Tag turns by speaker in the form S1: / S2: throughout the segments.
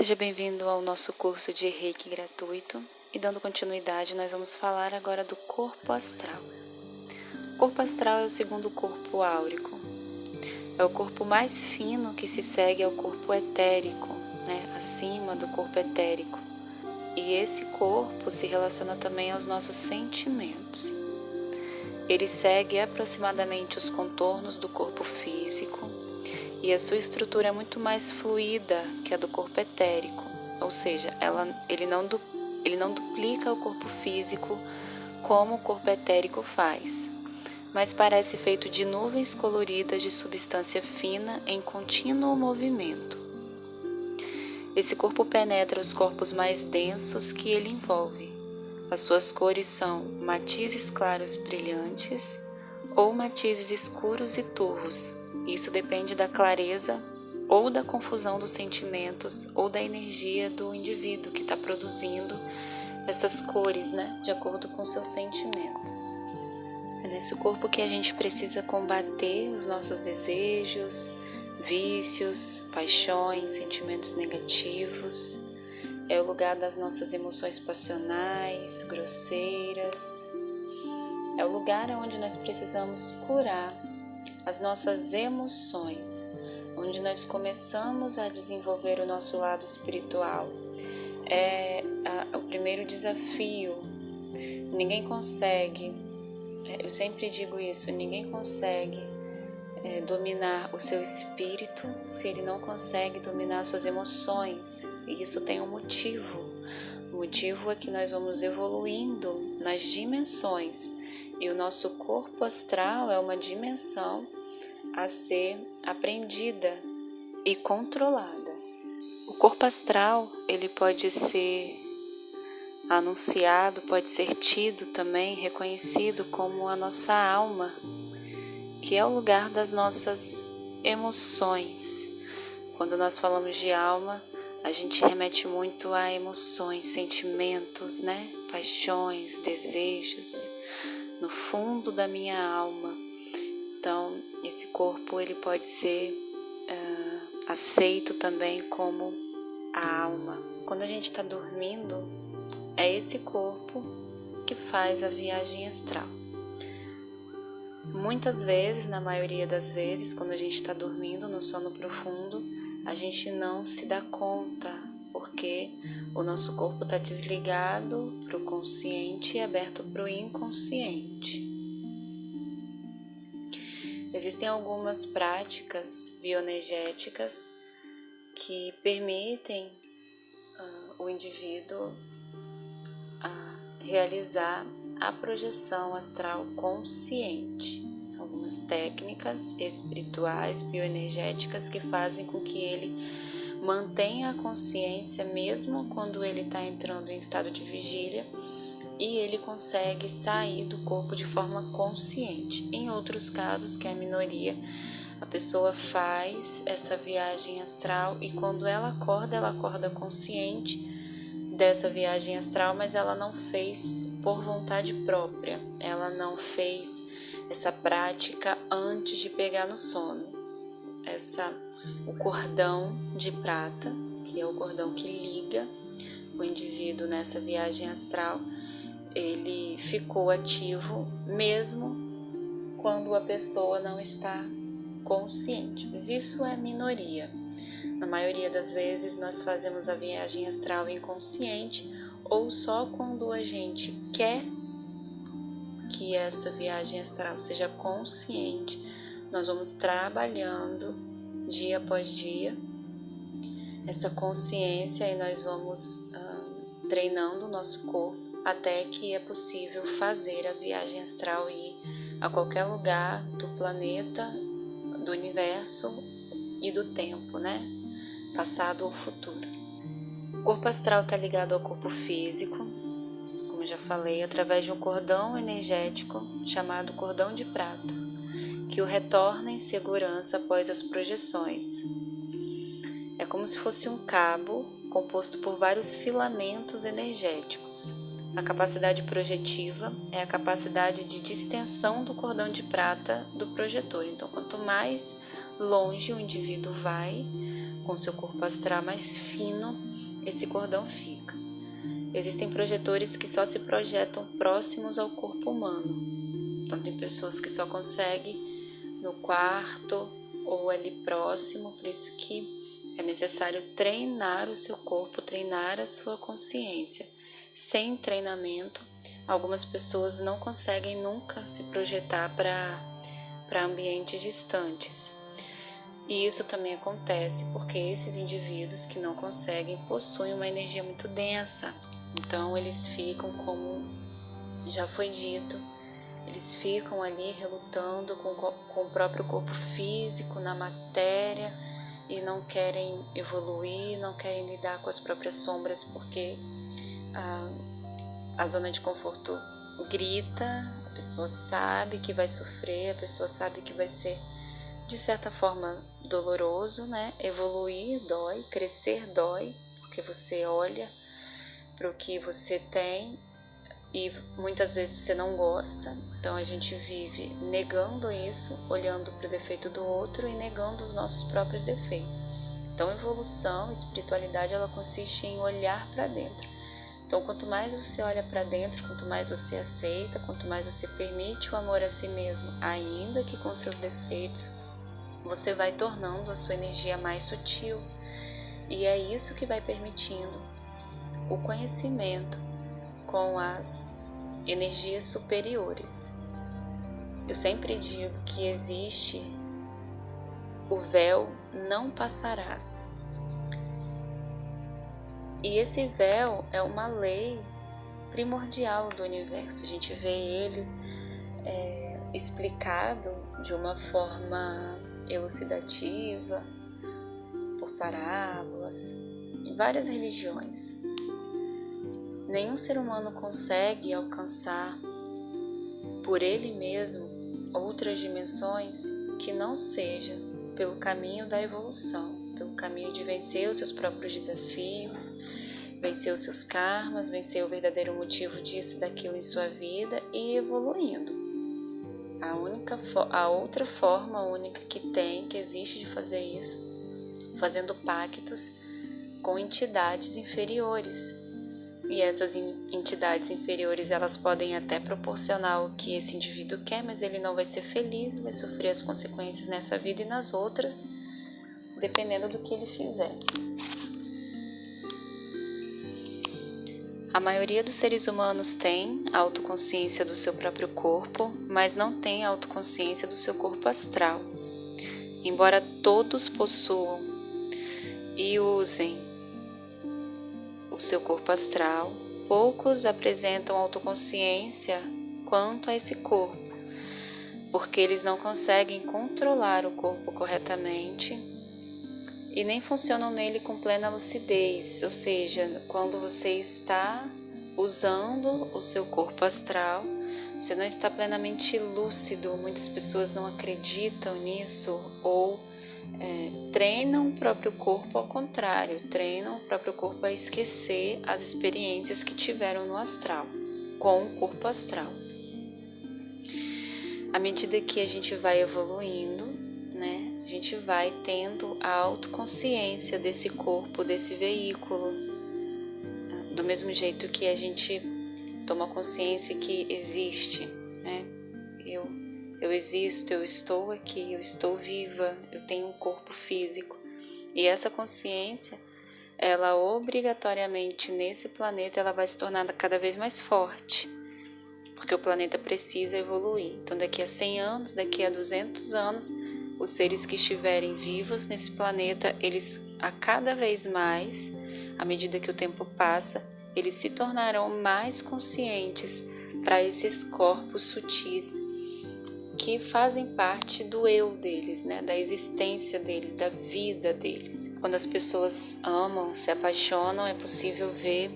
S1: Seja bem-vindo ao nosso curso de Reiki gratuito e dando continuidade, nós vamos falar agora do corpo astral. O corpo astral é o segundo corpo áurico. É o corpo mais fino que se segue ao corpo etérico, acima do corpo etérico. E esse corpo se relaciona também aos nossos sentimentos. Ele segue aproximadamente os contornos do corpo físico e a sua estrutura é muito mais fluida que a do corpo etérico, ou seja, ele não duplica o corpo físico como o corpo etérico faz, mas parece feito de nuvens coloridas de substância fina em contínuo movimento. Esse corpo penetra os corpos mais densos que ele envolve. As suas cores são matizes claros e brilhantes ou matizes escuros e turvos. Isso depende da clareza ou da confusão dos sentimentos ou da energia do indivíduo que está produzindo essas cores, de acordo com seus sentimentos. É nesse corpo que a gente precisa combater os nossos desejos, vícios, paixões, sentimentos negativos. É o lugar das nossas emoções passionais, grosseiras. É o lugar onde nós precisamos curar as nossas emoções, onde nós começamos a desenvolver o nosso lado espiritual. É o primeiro desafio. Ninguém consegue, eu sempre digo isso, ninguém consegue dominar o seu espírito se ele não consegue dominar suas emoções. E isso tem um motivo. O motivo é que nós vamos evoluindo nas dimensões. E o nosso corpo astral é uma dimensão a ser aprendida e controlada. O corpo astral, ele pode ser anunciado, pode ser tido também, reconhecido como a nossa alma, que é o lugar das nossas emoções. Quando nós falamos de alma, a gente remete muito a emoções, sentimentos, paixões, desejos, no fundo da minha alma. Então, esse corpo ele pode ser aceito também como a alma. Quando a gente está dormindo, é esse corpo que faz a viagem astral. Muitas vezes, na maioria das vezes, quando a gente está dormindo no sono profundo, a gente não se dá conta, porque o nosso corpo está desligado para o consciente e aberto para o inconsciente. Existem algumas práticas bioenergéticas que permitem o indivíduo realizar a projeção astral consciente. Algumas técnicas espirituais, bioenergéticas que fazem com que ele mantenha a consciência mesmo quando ele está entrando em estado de vigília e ele consegue sair do corpo de forma consciente. Em outros casos, que é a minoria, a pessoa faz essa viagem astral e quando ela acorda consciente dessa viagem astral, mas ela não fez por vontade própria, ela não fez essa prática antes de pegar no sono. O cordão de prata, que é o cordão que liga o indivíduo nessa viagem astral, ele ficou ativo mesmo quando a pessoa não está consciente, mas isso é minoria. Na maioria das vezes nós fazemos a viagem astral inconsciente ou só quando a gente quer que essa viagem astral seja consciente. Nós vamos trabalhando dia após dia essa consciência e nós vamos treinando o nosso corpo até que é possível fazer a viagem astral e ir a qualquer lugar do planeta, do universo e do tempo, passado ou futuro. O corpo astral está ligado ao corpo físico, como eu já falei, através de um cordão energético chamado cordão de prata, que o retorna em segurança após as projeções. É como se fosse um cabo composto por vários filamentos energéticos. A capacidade projetiva é a capacidade de distensão do cordão de prata do projetor. Então, quanto mais longe o indivíduo vai, com seu corpo astral mais fino esse cordão fica. Existem projetores que só se projetam próximos ao corpo humano. Então tem pessoas que só conseguem no quarto ou ali próximo, por isso que é necessário treinar o seu corpo, treinar a sua consciência. Sem treinamento, algumas pessoas não conseguem nunca se projetar para ambientes distantes. E isso também acontece porque esses indivíduos que não conseguem possuem uma energia muito densa. Então eles ficam, como já foi dito, eles ficam ali relutando com o próprio corpo físico, na matéria, e não querem evoluir, não querem lidar com as próprias sombras, porque a zona de conforto grita, a pessoa sabe que vai sofrer, a pessoa sabe que vai ser, de certa forma, doloroso, né? Evoluir dói, crescer dói, porque você olha para o que você tem e muitas vezes você não gosta. Então a gente vive negando isso, olhando para o defeito do outro e negando os nossos próprios defeitos. Então evolução, espiritualidade, ela consiste em olhar para dentro. Então quanto mais você olha para dentro, quanto mais você aceita, quanto mais você permite o amor a si mesmo, ainda que com seus defeitos, você vai tornando a sua energia mais sutil. E é isso que vai permitindo o conhecimento com as energias superiores. Eu sempre digo que existe o véu não passarás. E esse véu é uma lei primordial do universo. A gente vê ele explicado de uma forma elucidativa, por parábolas, em várias religiões. Nenhum ser humano consegue alcançar por ele mesmo outras dimensões que não seja pelo caminho da evolução, pelo caminho de vencer os seus próprios desafios, vencer os seus karmas, vencer o verdadeiro motivo disso, daquilo em sua vida e evoluindo. A outra forma única que existe de fazer isso, fazendo pactos com entidades inferiores. E essas entidades inferiores, elas podem até proporcionar o que esse indivíduo quer, mas ele não vai ser feliz, vai sofrer as consequências nessa vida e nas outras, dependendo do que ele fizer. A maioria dos seres humanos tem autoconsciência do seu próprio corpo, mas não tem autoconsciência do seu corpo astral. Embora todos possuam e usem o seu corpo astral, poucos apresentam autoconsciência quanto a esse corpo, porque eles não conseguem controlar o corpo corretamente e nem funcionam nele com plena lucidez, ou seja, quando você está usando o seu corpo astral, você não está plenamente lúcido. Muitas pessoas não acreditam nisso ou treinam o próprio corpo ao contrário, treinam o próprio corpo a esquecer as experiências que tiveram no astral, com o corpo astral. À medida que a gente vai evoluindo, né, a gente vai tendo a autoconsciência desse corpo, desse veículo, do mesmo jeito que a gente toma consciência que existe, né? Eu existo, eu estou aqui, eu estou viva, eu tenho um corpo físico. E essa consciência, ela obrigatoriamente nesse planeta, ela vai se tornar cada vez mais forte, porque o planeta precisa evoluir. Então daqui a 100 anos, daqui a 200 anos, os seres que estiverem vivos nesse planeta, eles a cada vez mais, à medida que o tempo passa, eles se tornarão mais conscientes para esses corpos sutis que fazem parte do eu deles, né? Da existência deles, da vida deles. Quando as pessoas amam, se apaixonam, é possível ver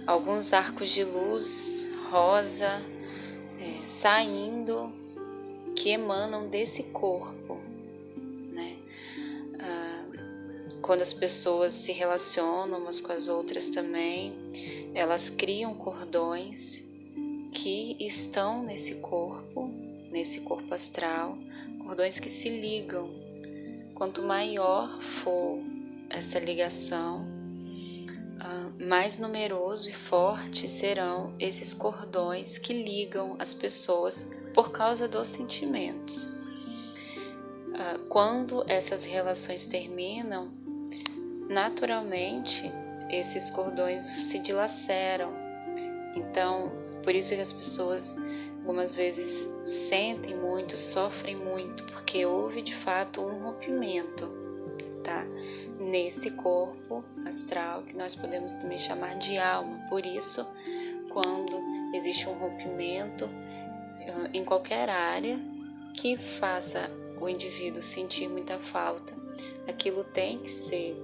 S1: alguns arcos de luz rosa saindo, que emanam desse corpo, né? Quando as pessoas se relacionam umas com as outras também, elas criam cordões que estão nesse corpo astral, cordões que se ligam. Quanto maior for essa ligação, mais numeroso e forte serão esses cordões que ligam as pessoas por causa dos sentimentos. Quando essas relações terminam, naturalmente esses cordões se dilaceram. Então, por isso que as pessoas algumas vezes sentem muito, sofrem muito, porque houve de fato um rompimento, tá? Nesse corpo astral, que nós podemos também chamar de alma. Por isso, quando existe um rompimento em qualquer área que faça o indivíduo sentir muita falta, aquilo tem que ser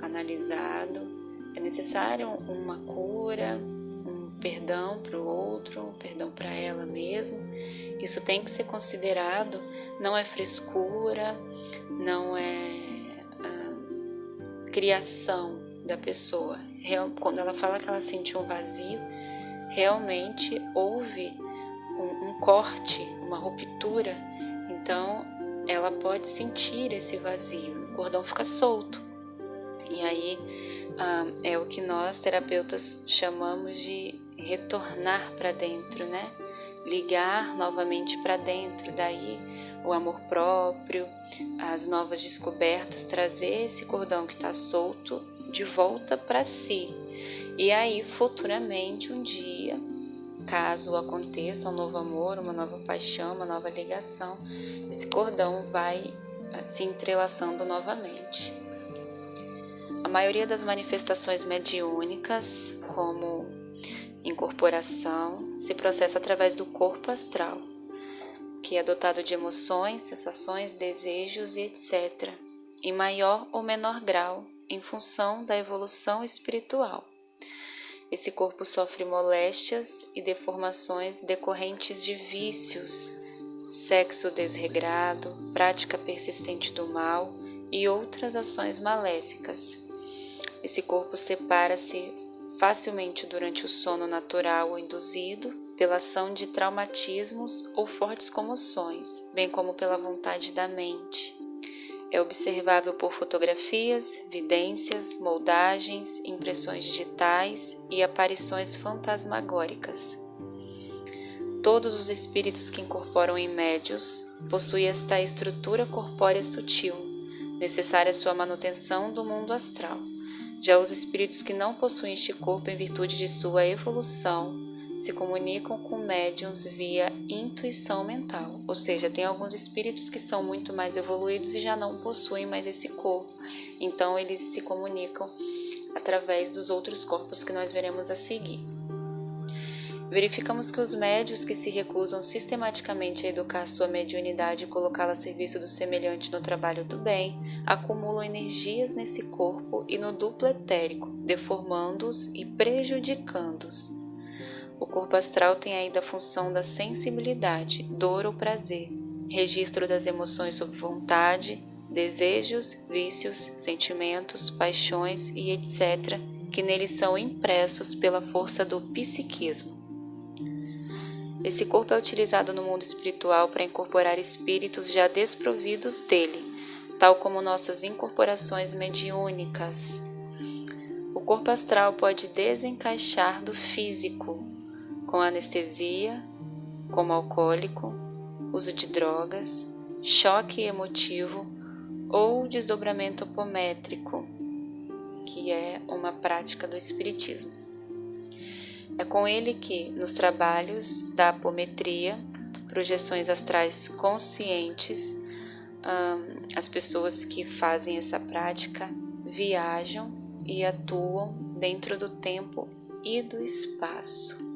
S1: analisado. É necessário uma cura, um perdão para o outro, um perdão para ela mesma. Isso tem que ser considerado, não é frescura, não é criação da pessoa. Quando ela fala que ela sentiu um vazio, realmente houve um corte, uma ruptura. Então ela pode sentir esse vazio, o cordão fica solto. E aí é o que nós terapeutas chamamos de retornar para dentro, né? Ligar novamente para dentro, daí o amor próprio, as novas descobertas, trazer esse cordão que está solto de volta para si. E aí futuramente um dia, caso aconteça um novo amor, uma nova paixão, uma nova ligação, esse cordão vai se entrelaçando novamente. A maioria das manifestações mediúnicas, como incorporação, se processa através do corpo astral, que é dotado de emoções, sensações, desejos e etc., em maior ou menor grau, em função da evolução espiritual. Esse corpo sofre moléstias e deformações decorrentes de vícios, sexo desregrado, prática persistente do mal e outras ações maléficas. Esse corpo separa-se facilmente durante o sono natural ou induzido, pela ação de traumatismos ou fortes comoções, bem como pela vontade da mente. É observável por fotografias, vidências, moldagens, impressões digitais e aparições fantasmagóricas. Todos os espíritos que incorporam em médios possuem esta estrutura corpórea sutil, necessária à sua manutenção do mundo astral. Já os espíritos que não possuem este corpo em virtude de sua evolução se comunicam com médiuns via intuição mental, ou seja, tem alguns espíritos que são muito mais evoluídos e já não possuem mais esse corpo, então eles se comunicam através dos outros corpos que nós veremos a seguir. Verificamos que os médiuns que se recusam sistematicamente a educar sua mediunidade e colocá-la a serviço do semelhante no trabalho do bem, acumulam energias nesse corpo e no duplo etérico, deformando-os e prejudicando-os. O corpo astral tem ainda a função da sensibilidade, dor ou prazer, registro das emoções sob vontade, desejos, vícios, sentimentos, paixões e etc., que neles são impressos pela força do psiquismo. Esse corpo é utilizado no mundo espiritual para incorporar espíritos já desprovidos dele, tal como nossas incorporações mediúnicas. O corpo astral pode desencaixar do físico, com anestesia, como alcoólico, uso de drogas, choque emotivo ou desdobramento apométrico, que é uma prática do espiritismo. É com ele que, nos trabalhos da apometria, projeções astrais conscientes, as pessoas que fazem essa prática viajam e atuam dentro do tempo e do espaço.